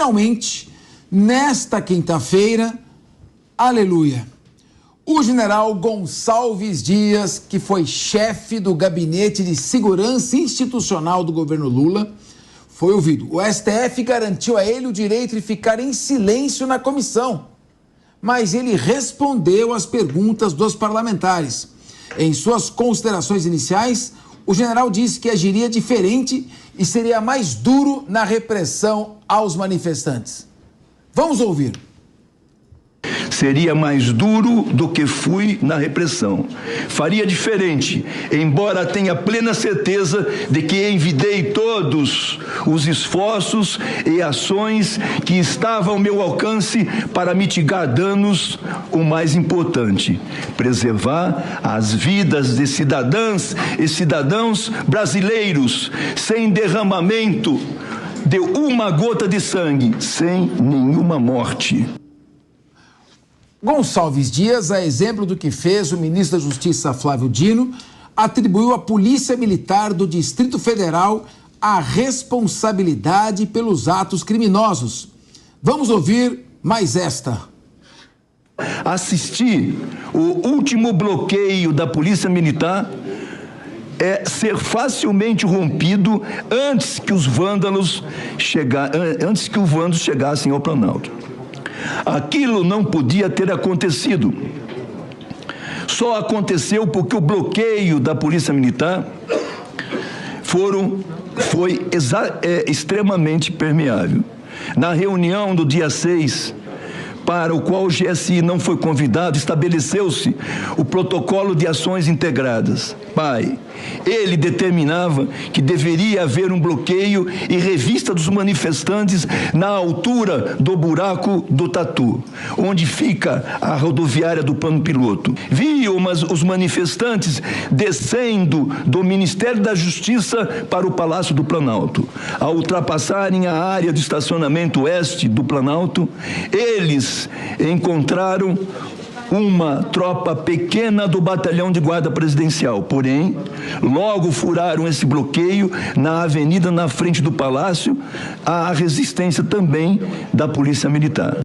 finalmente, nesta quinta-feira, aleluia, o general Gonçalves Dias, que foi chefe do Gabinete de Segurança Institucional do governo Lula, foi ouvido. O STF garantiu a ele o direito de ficar em silêncio na comissão, mas ele respondeu às perguntas dos parlamentares. Em suas considerações iniciais, o general disse que agiria diferente e seria mais duro na repressão aos manifestantes. Vamos ouvir. Seria mais duro do que fui na repressão. Faria diferente, embora tenha plena certeza de que envidei todos os esforços e ações que estavam ao meu alcance para mitigar danos, o mais importante, preservar as vidas de cidadãs e cidadãos brasileiros sem derramamento de uma gota de sangue, sem nenhuma morte. Gonçalves Dias, a exemplo do que fez o ministro da Justiça Flávio Dino, atribuiu à Polícia Militar do Distrito Federal a responsabilidade pelos atos criminosos. Vamos ouvir mais esta. Assistir o último bloqueio da Polícia Militar é ser facilmente rompido antes que os vândalos chegassem ao Planalto. Aquilo não podia ter acontecido. Só aconteceu porque o bloqueio da Polícia Militar foi extremamente permeável. Na reunião do dia 6, para o qual o GSI não foi convidado, estabeleceu-se o protocolo de ações integradas. Ele determinava que deveria haver um bloqueio e revista dos manifestantes na altura do buraco do Tatu, onde fica a rodoviária do Plano Piloto. Viam os manifestantes descendo do Ministério da Justiça para o Palácio do Planalto. Ao ultrapassarem a área de estacionamento oeste do Planalto, eles encontraram uma tropa pequena do batalhão de guarda presidencial. Porém, logo furaram esse bloqueio na avenida na frente do palácio, à resistência também da Polícia Militar.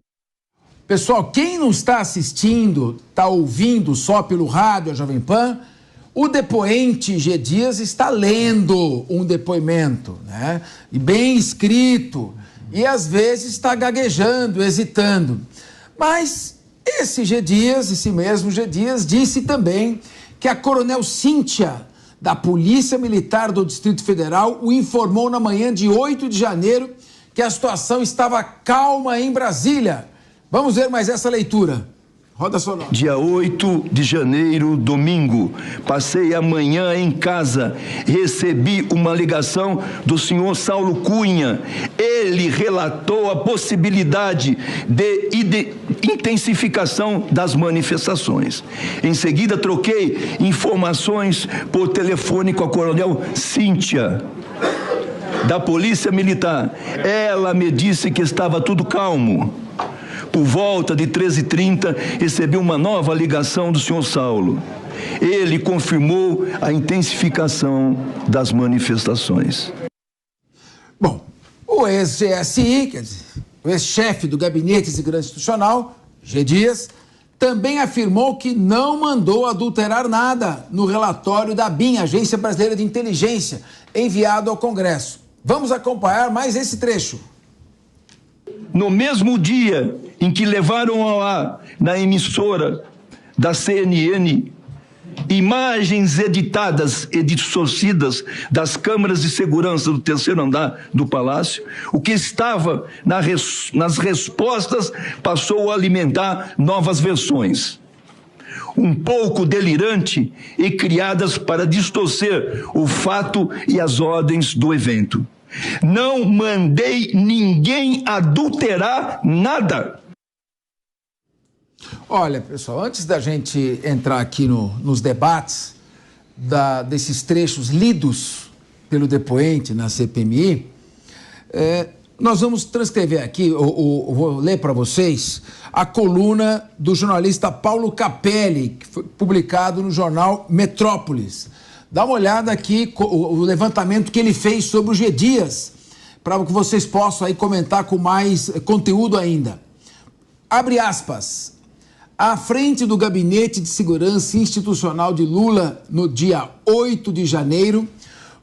Pessoal, quem não está assistindo, está ouvindo só pelo rádio a Jovem Pan, o depoente G. Dias está lendo um depoimento, né? E bem escrito, e às vezes está gaguejando, hesitando. Mas esse mesmo G. Dias, disse também que a coronel Cíntia, da Polícia Militar do Distrito Federal, o informou na manhã de 8 de janeiro que a situação estava calma em Brasília. Vamos ver mais essa leitura. Roda sonora. Dia 8 de janeiro, domingo, passei a manhã em casa, recebi uma ligação do senhor Saulo Cunha. Ele relatou a possibilidade de intensificação das manifestações. Em seguida, troquei informações por telefone com a coronel Cíntia, da Polícia Militar. Ela me disse que estava tudo calmo. Por volta de 13h30, recebi uma nova ligação do senhor Saulo. Ele confirmou a intensificação das manifestações. Bom, o ex-GSI, quer dizer, o ex-chefe do Gabinete de Segurança Institucional, G. Dias, também afirmou que não mandou adulterar nada no relatório da ABIN, Agência Brasileira de Inteligência, enviado ao Congresso. Vamos acompanhar mais esse trecho. No mesmo dia em que levaram ao ar, na emissora da CNN, imagens editadas e distorcidas das câmeras de segurança do terceiro andar do Palácio, o que estava nas respostas passou a alimentar novas versões, um pouco delirante e criadas para distorcer o fato e as ordens do evento. Não mandei ninguém adulterar nada. Olha, pessoal, antes da gente entrar aqui nos debates desses trechos lidos pelo depoente na CPMI, nós vamos transcrever aqui, vou ler para vocês, a coluna do jornalista Paulo Capelli, que foi publicado no jornal Metrópolis. Dá uma olhada aqui, o levantamento que ele fez sobre o G. Dias, para que vocês possam aí comentar com mais conteúdo ainda. Abre aspas. À frente do Gabinete de Segurança Institucional de Lula, no dia 8 de janeiro,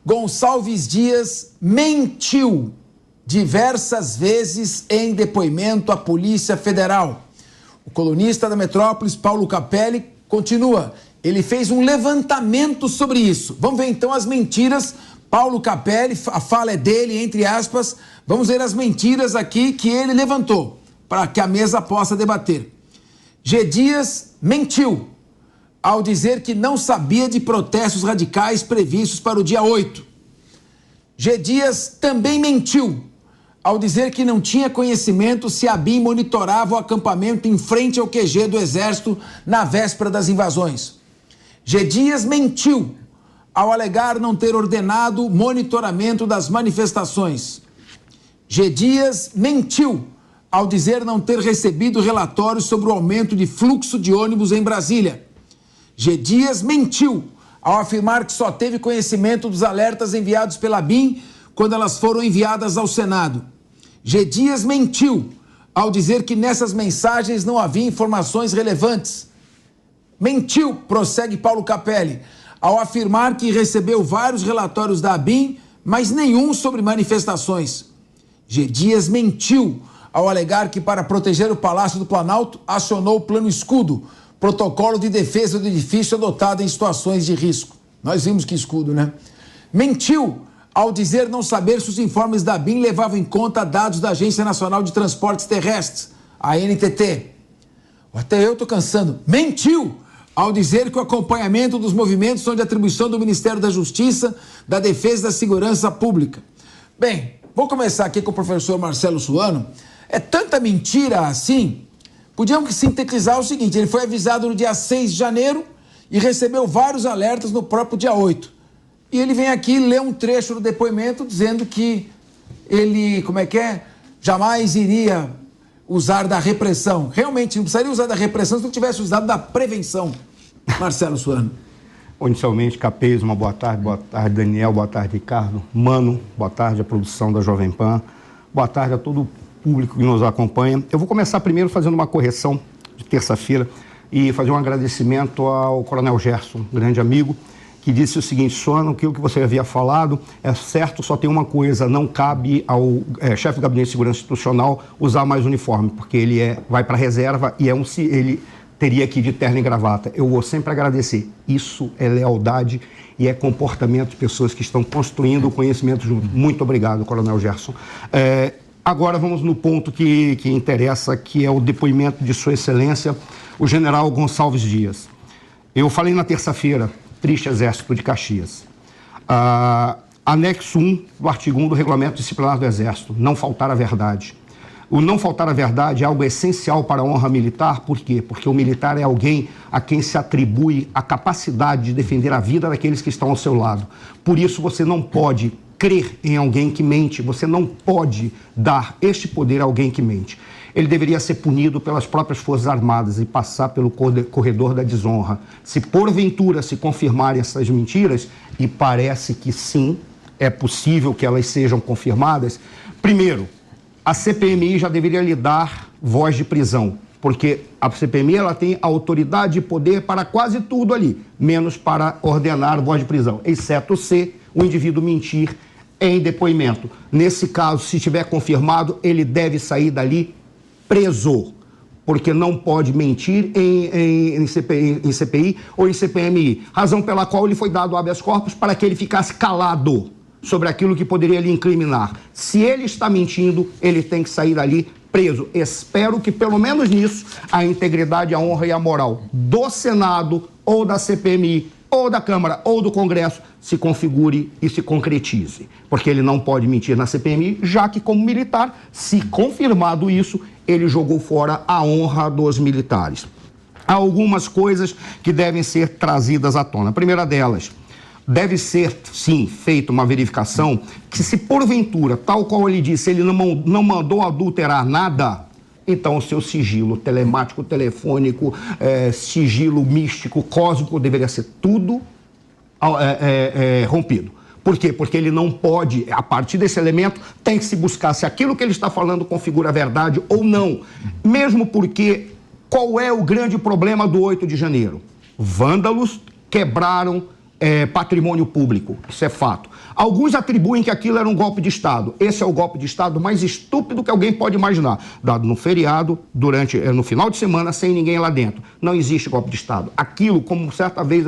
Gonçalves Dias mentiu diversas vezes em depoimento à Polícia Federal. O colunista da Metrópolis, Paulo Capelli, continua. Ele fez um levantamento sobre isso. Vamos ver então as mentiras. Paulo Capelli, a fala é dele, entre aspas. Vamos ver as mentiras aqui que ele levantou, para que a mesa possa debater. G. Dias mentiu ao dizer que não sabia de protestos radicais previstos para o dia 8. G. Dias também mentiu ao dizer que não tinha conhecimento se a ABIN monitorava o acampamento em frente ao QG do Exército na véspera das invasões. G. Dias mentiu ao alegar não ter ordenado monitoramento das manifestações. G. Dias mentiu ao dizer não ter recebido relatórios sobre o aumento de fluxo de ônibus em Brasília. G. Dias mentiu ao afirmar que só teve conhecimento dos alertas enviados pela ABIN quando elas foram enviadas ao Senado. G. Dias mentiu ao dizer que nessas mensagens não havia informações relevantes. Mentiu, prossegue Paulo Capelli, ao afirmar que recebeu vários relatórios da ABIN, mas nenhum sobre manifestações. G. Dias mentiu ao alegar que, para proteger o Palácio do Planalto, acionou o Plano Escudo, protocolo de defesa do edifício adotado em situações de risco. Nós vimos que escudo, né? Mentiu ao dizer não saber se os informes da ABIN levavam em conta dados da Agência Nacional de Transportes Terrestres, a ANTT. Até eu estou cansando. Mentiu ao dizer que o acompanhamento dos movimentos são de atribuição do Ministério da Justiça, da Defesa e da Segurança Pública. Bem, vou começar aqui com o professor Marcelo Suano. É tanta mentira assim, podíamos sintetizar o seguinte: ele foi avisado no dia 6 de janeiro e recebeu vários alertas no próprio dia 8. E ele vem aqui ler um trecho do depoimento dizendo que ele, jamais iria usar da repressão. Realmente, não precisaria usar da repressão se não tivesse usado da prevenção. Marcelo Suano. Inicialmente, Capês, uma boa tarde, Daniel, boa tarde, Ricardo, Mano, boa tarde à produção da Jovem Pan, boa tarde a todo o público que nos acompanha. Eu vou começar primeiro fazendo uma correção de terça-feira e fazer um agradecimento ao Coronel Gerson, grande amigo, que disse o seguinte: Suano, aquilo que você havia falado é certo, só tem uma coisa, não cabe ao chefe do Gabinete de Segurança Institucional usar mais uniforme, porque ele vai para a reserva e ele teria que ir de terno e gravata. Eu vou sempre agradecer. Isso é lealdade e é comportamento de pessoas que estão construindo o conhecimento junto. Muito obrigado, Coronel Gerson. Agora vamos no ponto que interessa, que é o depoimento de Sua Excelência, o general Gonçalves Dias. Eu falei na terça-feira, triste Exército de Caxias. Anexo 1 do artigo 1 do Regulamento Disciplinar do Exército, não faltar a verdade. O não faltar a verdade é algo essencial para a honra militar. Por quê? Porque o militar é alguém a quem se atribui a capacidade de defender a vida daqueles que estão ao seu lado. Por isso você não pode crer em alguém que mente, você não pode dar este poder a alguém que mente. Ele deveria ser punido pelas próprias Forças Armadas e passar pelo corredor da desonra. Se porventura se confirmarem essas mentiras, e parece que sim, é possível que elas sejam confirmadas, primeiro, a CPMI já deveria lhe dar voz de prisão, porque a CPMI ela tem autoridade e poder para quase tudo ali, menos para ordenar voz de prisão, exceto se o indivíduo mentir em depoimento. Nesse caso, se estiver confirmado, ele deve sair dali preso, porque não pode mentir em CPI ou em CPMI, razão pela qual ele foi dado habeas corpus para que ele ficasse calado sobre aquilo que poderia lhe incriminar. Se ele está mentindo, ele tem que sair dali preso. Espero que, pelo menos nisso, a integridade, a honra e a moral do Senado ou da CPMI ou da Câmara ou do Congresso se configure e se concretize. Porque ele não pode mentir na CPMI, já que, como militar, se confirmado isso, ele jogou fora a honra dos militares. Há algumas coisas que devem ser trazidas à tona. A primeira delas, deve ser, sim, feita uma verificação que, se porventura, tal qual ele disse, ele não mandou adulterar nada, então o seu sigilo telemático, telefônico, sigilo místico, cósmico, deveria ser tudo rompido. Por quê? Porque ele não pode, a partir desse elemento, tem que se buscar se aquilo que ele está falando configura a verdade ou não. Mesmo porque, qual é o grande problema do 8 de janeiro? Vândalos quebraram patrimônio público, isso é fato. Alguns atribuem que aquilo era um golpe de Estado. Esse é o golpe de Estado mais estúpido que alguém pode imaginar. Dado no feriado, no final de semana, sem ninguém lá dentro. Não existe golpe de Estado. Aquilo, como certa vez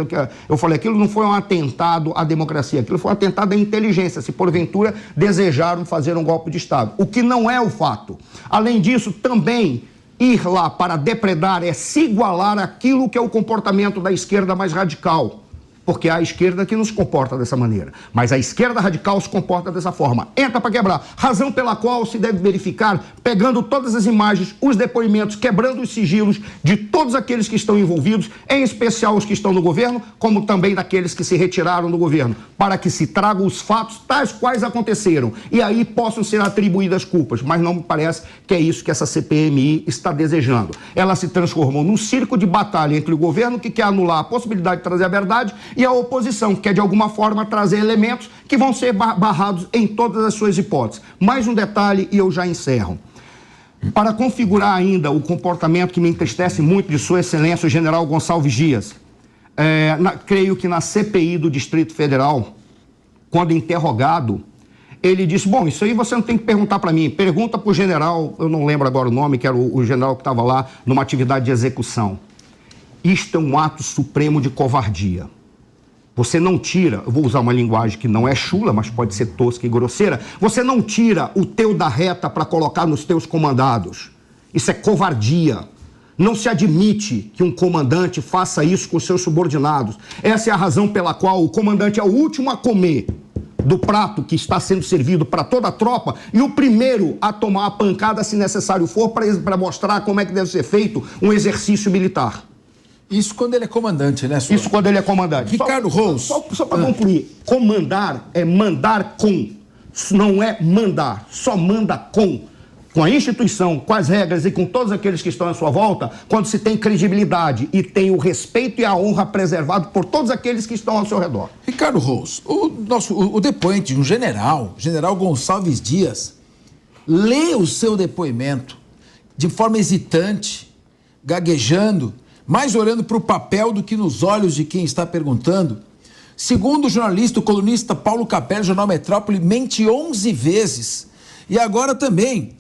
eu falei, aquilo não foi um atentado à democracia, aquilo foi um atentado à inteligência, se porventura desejaram fazer um golpe de Estado. O que não é o fato. Além disso, também ir lá para depredar é se igualar àquilo que é o comportamento da esquerda mais radical. Porque é a esquerda que nos comporta dessa maneira. Mas a esquerda radical se comporta dessa forma. Entra para quebrar. Razão pela qual se deve verificar, pegando todas as imagens, os depoimentos, quebrando os sigilos de todos aqueles que estão envolvidos, em especial os que estão no governo, como também daqueles que se retiraram do governo, para que se tragam os fatos tais quais aconteceram. E aí possam ser atribuídas culpas. Mas não me parece que é isso que essa CPMI está desejando. Ela se transformou num circo de batalha entre o governo, que quer anular a possibilidade de trazer a verdade, e a oposição, que quer de alguma forma trazer elementos que vão ser barrados em todas as suas hipóteses. Mais um detalhe e eu já encerro. Para configurar ainda o comportamento que me entristece muito de Sua Excelência, o general Gonçalves Dias, creio que na CPI do Distrito Federal, quando interrogado, ele disse, bom, isso aí você não tem que perguntar para mim, pergunta para o general, eu não lembro agora o nome, que era o general que estava lá numa atividade de execução. Isto é um ato supremo de covardia. Você não tira, eu vou usar uma linguagem que não é chula, mas pode ser tosca e grosseira, você não tira o teu da reta para colocar nos teus comandados. Isso é covardia. Não se admite que um comandante faça isso com seus subordinados. Essa é a razão pela qual o comandante é o último a comer do prato que está sendo servido para toda a tropa e o primeiro a tomar a pancada, se necessário for, para mostrar como é que deve ser feito um exercício militar. Isso quando ele é comandante, né, senhor? Isso quando ele é comandante. Ricardo Rous. Só para concluir, comandar é mandar com, não é mandar, só manda com a instituição, com as regras e com todos aqueles que estão à sua volta, quando se tem credibilidade e tem o respeito e a honra preservado por todos aqueles que estão ao seu redor. Ricardo Rous, o depoente, um general Gonçalves Dias, lê o seu depoimento de forma hesitante, gaguejando, mais olhando para o papel do que nos olhos de quem está perguntando. Segundo o jornalista, o colunista Paulo Capelli, Jornal Metrópole, mente 11 vezes. E agora também,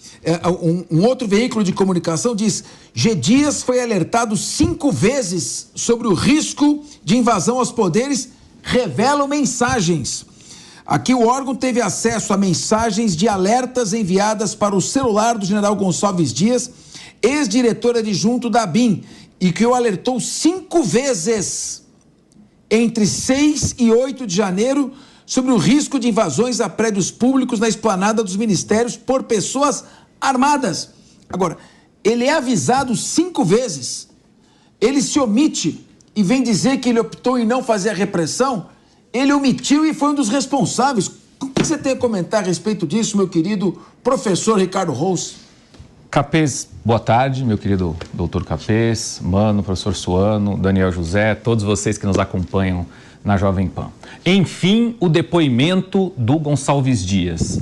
um outro veículo de comunicação diz, G. Dias foi alertado 5 vezes sobre o risco de invasão aos poderes, revelam mensagens. Aqui o órgão teve acesso a mensagens de alertas enviadas para o celular do general Gonçalves Dias, ex-diretor adjunto da ABIN, e que o alertou 5 vezes entre 6 e 8 de janeiro sobre o risco de invasões a prédios públicos na esplanada dos ministérios por pessoas armadas. Agora, ele é avisado 5 vezes, ele se omite e vem dizer que ele optou em não fazer a repressão, ele omitiu e foi um dos responsáveis. O que você tem a comentar a respeito disso, meu querido professor Ricardo Rous? Capês, boa tarde, meu querido doutor Capês, Mano, professor Suano, Daniel José, todos vocês que nos acompanham na Jovem Pan. Enfim, o depoimento do Gonçalves Dias,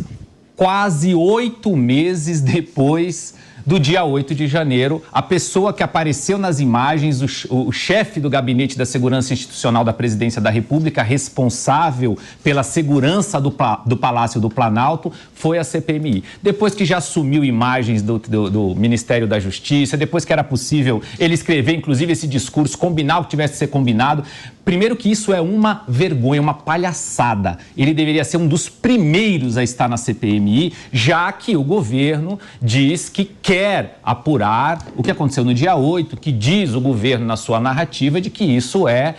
quase 8 meses depois do dia 8 de janeiro, a pessoa que apareceu nas imagens, o chefe do Gabinete da Segurança Institucional da Presidência da República, responsável pela segurança do Palácio do Planalto, foi a CPMI. Depois que já assumiu imagens do Ministério da Justiça, depois que era possível ele escrever, inclusive, esse discurso, combinar o que tivesse que ser combinado. Primeiro que isso é uma vergonha, uma palhaçada. Ele deveria ser um dos primeiros a estar na CPMI, já que o governo diz que quer apurar o que aconteceu no dia 8, que diz o governo na sua narrativa de que isso é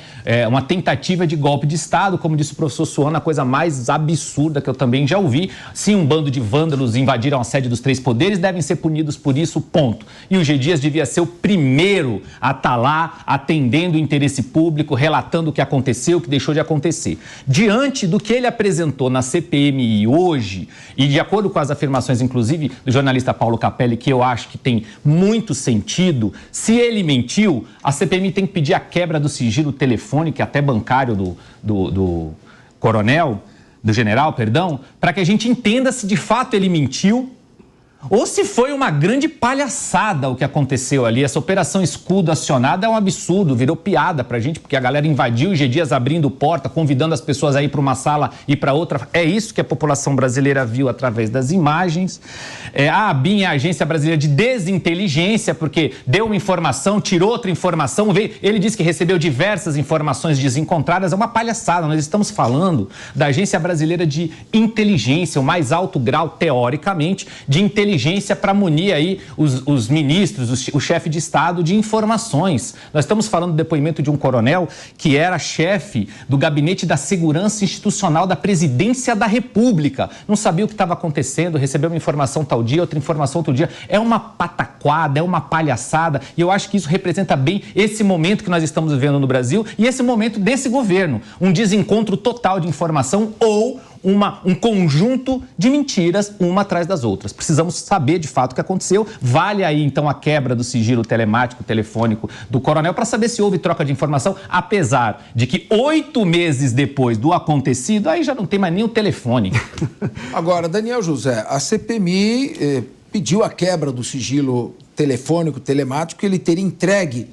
uma tentativa de golpe de Estado, como disse o professor Suano, a coisa mais absurda que eu também já ouvi. Se um bando de vândalos invadiram a sede dos 3 poderes, devem ser punidos por isso, ponto. E o G. Dias devia ser o primeiro a estar lá, atendendo o interesse público, relatando o que aconteceu, o que deixou de acontecer. Diante do que ele apresentou na CPMI hoje, e de acordo com as afirmações, inclusive, do jornalista Paulo Capelli, que eu acho que tem muito sentido, se ele mentiu, a CPMI tem que pedir a quebra do sigilo telefônico, até bancário do coronel, para que a gente entenda se de fato ele mentiu ou se foi uma grande palhaçada o que aconteceu ali. Essa operação Escudo acionada é um absurdo, virou piada pra gente, porque a galera invadiu o G Dias abrindo porta, convidando as pessoas a ir para uma sala e para outra. É isso que a população brasileira viu através das imagens. A ABIN é a Agência Brasileira de Desinteligência, porque deu uma informação, tirou outra informação, ele disse que recebeu diversas informações desencontradas. É uma palhaçada. Nós estamos falando da Agência Brasileira de Inteligência, o mais alto grau, teoricamente, de inteligência para munir aí os ministros, o chefe de Estado de informações. Nós estamos falando do depoimento de um coronel que era chefe do Gabinete da Segurança Institucional da Presidência da República. Não sabia o que estava acontecendo, recebeu uma informação tal dia, outra informação outro dia. É uma pataquada, é uma palhaçada, e eu acho que isso representa bem esse momento que nós estamos vivendo no Brasil e esse momento desse governo. Um desencontro total de informação ou um conjunto de mentiras, uma atrás das outras. Precisamos saber de fato o que aconteceu. Vale aí, então, a quebra do sigilo telemático, telefônico do coronel, para saber se houve troca de informação, apesar de que 8 meses depois do acontecido, aí já não tem mais nem o telefone. Agora, Daniel José, a CPMI pediu a quebra do sigilo telefônico, telemático, ele teria entregue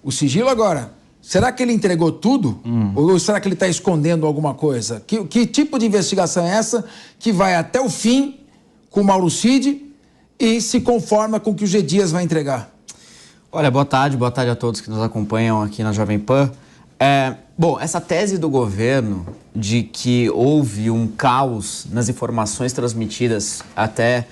o sigilo. Agora, será que ele entregou tudo? Ou será que ele está escondendo alguma coisa? Que tipo de investigação é essa que vai até o fim com o Mauro Cid e se conforma com o que o G Dias vai entregar? Olha, boa tarde a todos que nos acompanham aqui na Jovem Pan. Bom, essa tese do governo de que houve um caos nas informações transmitidas até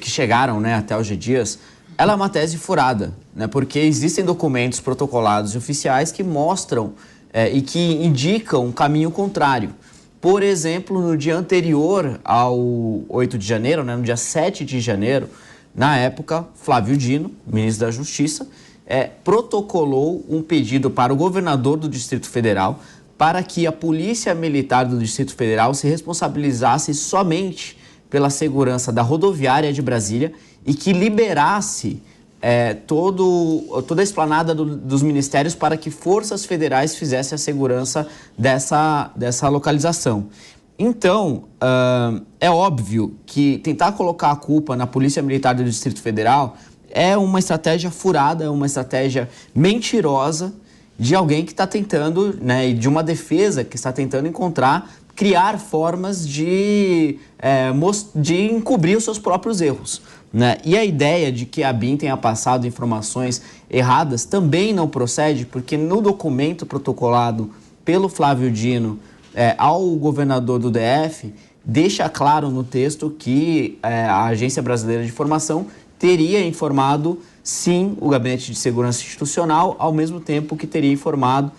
que chegaram, né, até o G Dias, ela é uma tese furada, né? Porque existem documentos protocolados e oficiais que mostram e que indicam um caminho contrário. Por exemplo, no dia anterior ao 8 de janeiro, né, no dia 7 de janeiro, na época, Flávio Dino, ministro da Justiça, protocolou um pedido para o governador do Distrito Federal para que a Polícia Militar do Distrito Federal se responsabilizasse somente pela segurança da rodoviária de Brasília e que liberasse toda a esplanada dos ministérios para que forças federais fizessem a segurança dessa localização. Então, é óbvio que tentar colocar a culpa na Polícia Militar do Distrito Federal é uma estratégia furada, é uma estratégia mentirosa de alguém que está tentando, né, e de uma defesa que está tentando criar formas de encobrir os seus próprios erros, né? E a ideia de que a ABIN tenha passado informações erradas também não procede, porque no documento protocolado pelo Flávio Dino ao governador do DF, deixa claro no texto que a Agência Brasileira de Informação teria informado, sim, o Gabinete de Segurança Institucional, ao mesmo tempo que teria informado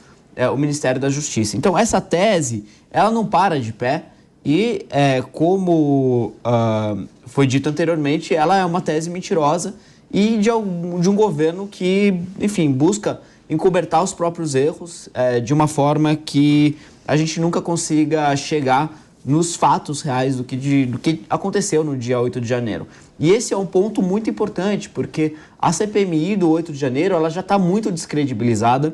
o Ministério da Justiça. Então, essa tese, ela não para de pé e, como foi dito anteriormente, ela é uma tese mentirosa e de um governo que, enfim, busca encobertar os próprios erros de uma forma que a gente nunca consiga chegar nos fatos reais do que aconteceu no dia 8 de janeiro. E esse é um ponto muito importante, porque a CPMI do 8 de janeiro ela já está muito descredibilizada.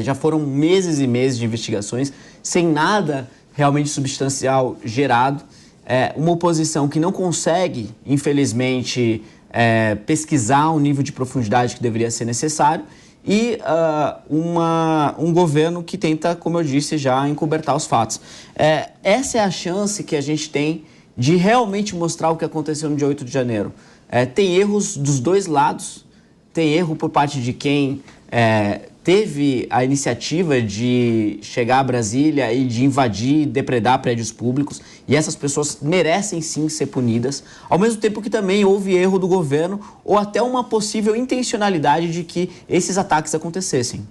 Já foram meses e meses de investigações sem nada realmente substancial gerado. Uma oposição que não consegue, infelizmente, pesquisar o nível de profundidade que deveria ser necessário e um governo que tenta, como eu disse, já encobertar os fatos. Essa é a chance que a gente tem de realmente mostrar o que aconteceu no dia 8 de janeiro. Tem erros dos dois lados, tem erro por parte de quem teve a iniciativa de chegar a Brasília e de invadir, depredar prédios públicos, e essas pessoas merecem sim ser punidas, ao mesmo tempo que também houve erro do governo ou até uma possível intencionalidade de que esses ataques acontecessem.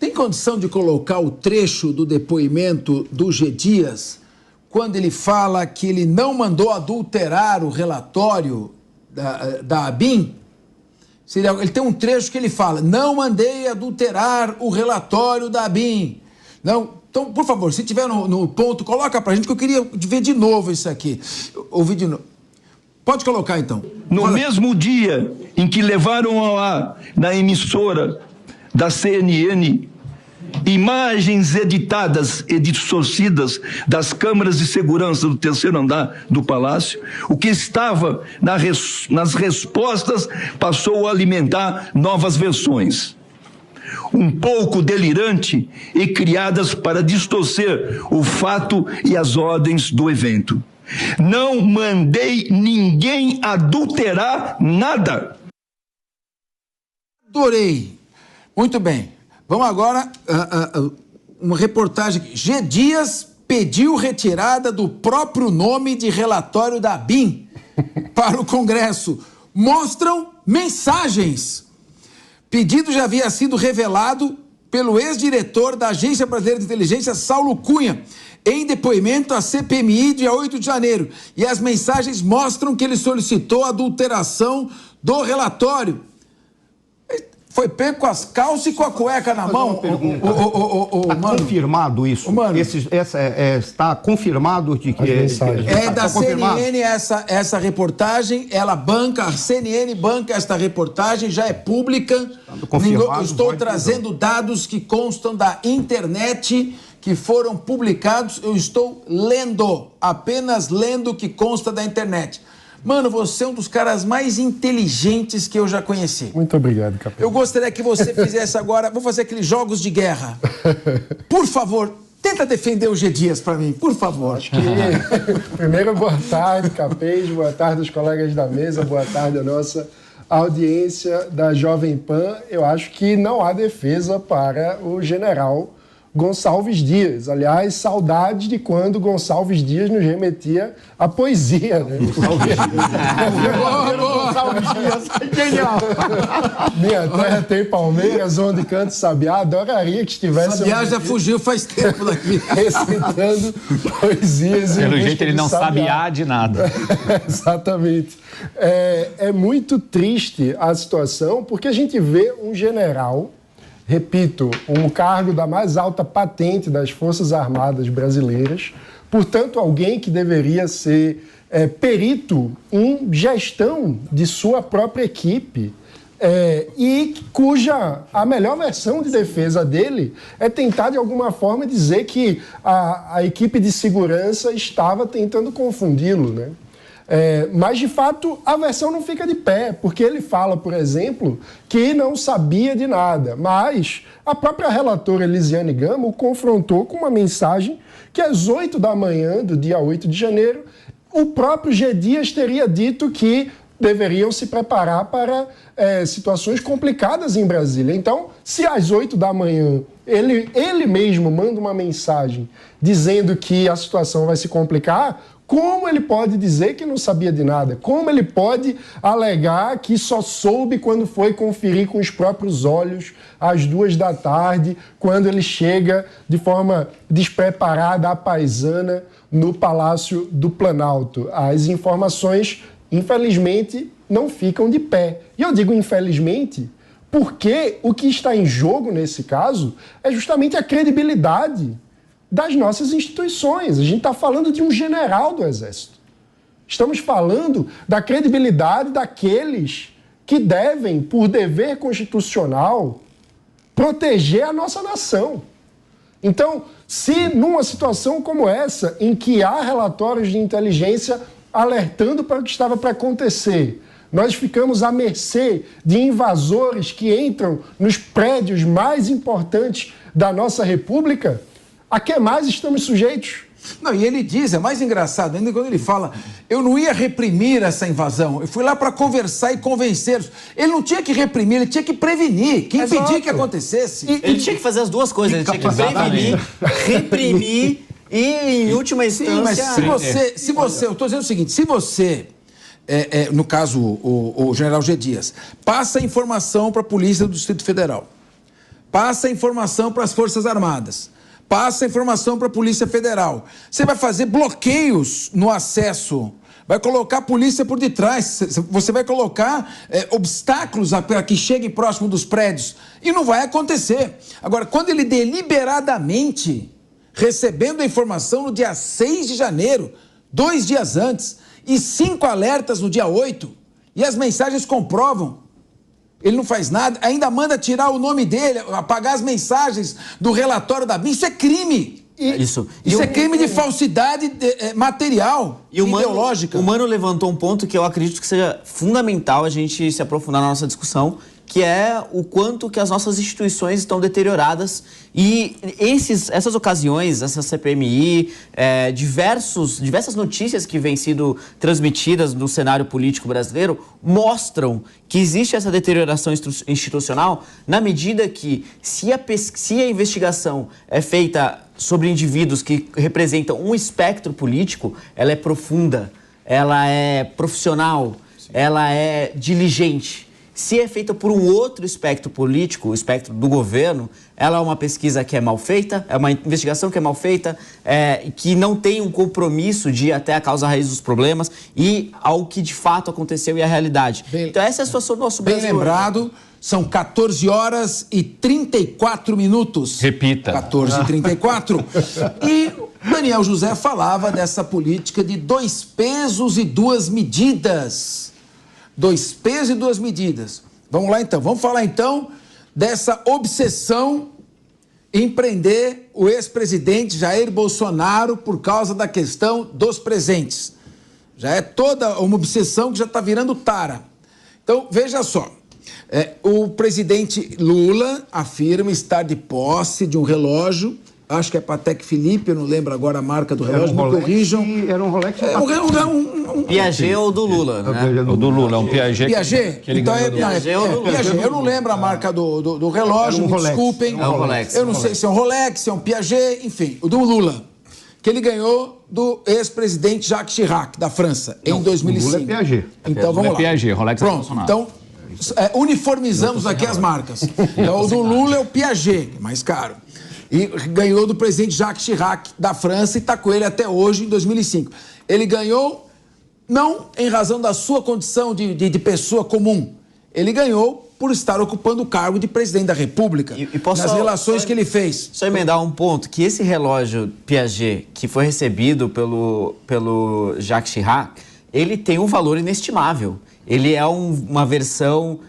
Tem condição de colocar o trecho do depoimento do G Dias, quando ele fala que ele não mandou adulterar o relatório da ABIN? Ele tem um trecho que ele fala: não mandei adulterar o relatório da ABIN. Não, então, por favor, se tiver no ponto, coloca pra gente, que eu queria ver de novo isso aqui. Ouvir de novo. Pode colocar, então. No mesmo dia em que levaram ao ar, na emissora da CNN, imagens editadas e distorcidas das câmeras de segurança do terceiro andar do palácio. O que estava nas respostas passou a alimentar novas versões, um pouco delirante e criadas para distorcer o fato e as ordens do evento. Não mandei ninguém adulterar nada. Adorei. Muito bem. Vamos agora, uma reportagem. G. Dias pediu retirada do próprio nome de relatório da ABIN para o Congresso. Mostram mensagens. Pedido já havia sido revelado pelo ex-diretor da Agência Brasileira de Inteligência, Saulo Cunha, em depoimento à CPMI, dia 8 de janeiro. E as mensagens mostram que ele solicitou a adulteração do relatório. Foi pego com as calças e com a cueca na mão. Está confirmado isso? Mano, está confirmado de que... É da CNN essa reportagem, ela banca, a CNN banca esta reportagem, já é pública. Estou trazendo dados que constam da internet, que foram publicados, eu estou lendo, apenas lendo o que consta da internet. Mano, você é um dos caras mais inteligentes que eu já conheci. Muito obrigado, capitão. Eu gostaria que você fizesse agora, vou fazer aqueles jogos de guerra. Por favor, tenta defender o G. Dias para mim, por favor. Acho que... Primeiro, boa tarde, Capês, boa tarde aos colegas da mesa, boa tarde à nossa audiência da Jovem Pan. Eu acho que não há defesa para o general Gonçalves Dias. Aliás, saudade de quando Gonçalves Dias nos remetia à poesia, né? Gonçalves Dias, genial! Minha terra tem palmeiras, onde canta Sabiá. Adoraria que estivesse... Sabiá já fugiu faz tempo daqui. Recitando poesias. Pelo jeito ele não sabiá de nada. Exatamente. É muito triste a situação, porque a gente vê um general... Repito, um cargo da mais alta patente das Forças Armadas brasileiras, portanto, alguém que deveria ser perito em gestão de sua própria equipe e cuja a melhor versão de defesa dele é tentar, de alguma forma, dizer que a equipe de segurança estava tentando confundi-lo, né? Mas, de fato, a versão não fica de pé, porque ele fala, por exemplo, que não sabia de nada. Mas a própria relatora Elisiane Gama o confrontou com uma mensagem que, às 8 da manhã do dia 8 de janeiro, o próprio G. Dias teria dito que deveriam se preparar para situações complicadas em Brasília. Então, se às 8 da manhã ele mesmo manda uma mensagem dizendo que a situação vai se complicar... Como ele pode dizer que não sabia de nada? Como ele pode alegar que só soube quando foi conferir com os próprios olhos às 2 da tarde, quando ele chega de forma despreparada, à paisana, no Palácio do Planalto? As informações, infelizmente, não ficam de pé. E eu digo infelizmente porque o que está em jogo nesse caso é justamente a credibilidade das nossas instituições. A gente está falando de um general do Exército. Estamos falando da credibilidade daqueles que devem, por dever constitucional, proteger a nossa nação. Então, se numa situação como essa, em que há relatórios de inteligência alertando para o que estava para acontecer, nós ficamos à mercê de invasores que entram nos prédios mais importantes da nossa República, a que mais estamos sujeitos? Não, e ele diz, é mais engraçado ainda quando ele fala, eu não ia reprimir essa invasão, eu fui lá para conversar e convencê-los. Ele não tinha que reprimir, ele tinha que prevenir, que impedir que acontecesse. Ele tinha que fazer as duas coisas, ele tinha que prevenir, reprimir e, em última instância... Sim, mas se você, eu estou dizendo o seguinte, se você, no caso o general G. Dias, passa informação para a Polícia do Distrito Federal, passa informação para as Forças Armadas, passa informação para a Polícia Federal. Você vai fazer bloqueios no acesso, vai colocar a polícia por detrás, você vai colocar obstáculos para que chegue próximo dos prédios. E não vai acontecer. Agora, quando ele deliberadamente, recebendo a informação no dia 6 de janeiro, 2 dias antes, e 5 alertas no dia 8, e as mensagens comprovam Ele não faz nada, ainda manda tirar o nome dele, apagar as mensagens do relatório da BIM. Isso é crime. Isso é crime de falsidade material e ideológica. O Mano levantou um ponto que eu acredito que seja fundamental a gente se aprofundar na nossa discussão, que é o quanto que as nossas instituições estão deterioradas e essas ocasiões, essa CPMI, diversas notícias que vêm sido transmitidas no cenário político brasileiro mostram que existe essa deterioração institucional na medida que se a investigação é feita sobre indivíduos que representam um espectro político, ela é profunda, ela é profissional, ela é diligente. Se é feita por um outro espectro político, o espectro do governo, ela é uma pesquisa que é mal feita, é uma investigação que é mal feita, que não tem um compromisso de ir até a causa raiz dos problemas e ao que de fato aconteceu e a realidade. Então essa é a situação do nosso Brasil. Bem lembrado, são 14 horas e 34 minutos. Repita. 14h34. E Daniel José falava dessa política de 2 pesos e 2 medidas. 2 pesos e 2 medidas. Vamos lá então, vamos falar então dessa obsessão em prender o ex-presidente Jair Bolsonaro por causa da questão dos presentes. Já é toda uma obsessão que já está virando tara. Então, veja só, o presidente Lula afirma estar de posse de um relógio, acho que é Patek Philippe, eu não lembro agora a marca do relógio, me corrijam. Era um Rolex. Piaget ou do Lula, né? O do Lula, é um Piaget. Piaget? Que ele Então ganhou Piaget ou do Lula? Piaget. Eu não lembro a marca do relógio, me desculpem. É um Rolex. Eu não sei se é um Rolex, se é um Piaget, enfim, o do Lula, que ele ganhou do ex-presidente Jacques Chirac, da França, em 2005. Lula é Piaget. Então vamos lá. Piaget, Rolex é Pronto, Bolsonaro. então uniformizamos aqui as marcas. Então, o do Lula é o Piaget, mais caro. E ganhou do presidente Jacques Chirac, da França, e está com ele até hoje, em 2005. Ele ganhou não em razão da sua condição de pessoa comum. Ele ganhou por estar ocupando o cargo de presidente da República, nas relações que ele fez. Só emendar um ponto, que esse relógio Piaget, que foi recebido pelo Jacques Chirac, ele tem um valor inestimável. Ele é uma versão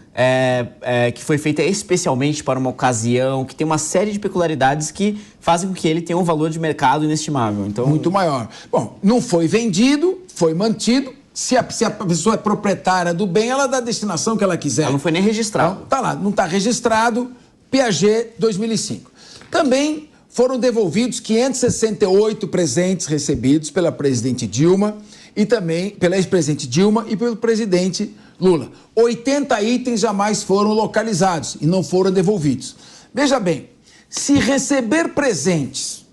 que foi feita especialmente para uma ocasião, que tem uma série de peculiaridades que fazem com que ele tenha um valor de mercado inestimável. Então, muito maior. Bom, não foi vendido, foi mantido. Se a pessoa é proprietária do bem, ela dá a destinação que ela quiser. Ela não foi nem registrada. Então, tá lá, não está registrado, Piaget 2005. Também foram devolvidos 568 presentes recebidos pela presidente Dilma e também pela ex-presidente Dilma e pelo presidente Lula. 80 itens jamais foram localizados e não foram devolvidos. Veja bem, se receber presentes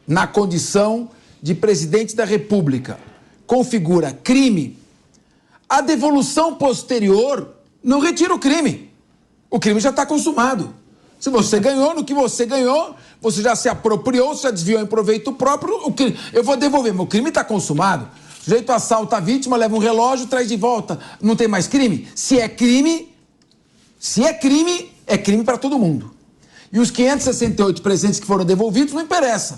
na condição de presidente da República configura crime, a devolução posterior não retira o crime. O crime já está consumado. Se você ganhou, no que você ganhou, você já se apropriou, você já desviou em proveito próprio, eu vou devolver, meu crime está consumado. O sujeito assalta a vítima, leva um relógio, traz de volta. Não tem mais crime? Se é crime, é crime para todo mundo. E os 568 presentes que foram devolvidos não interessa.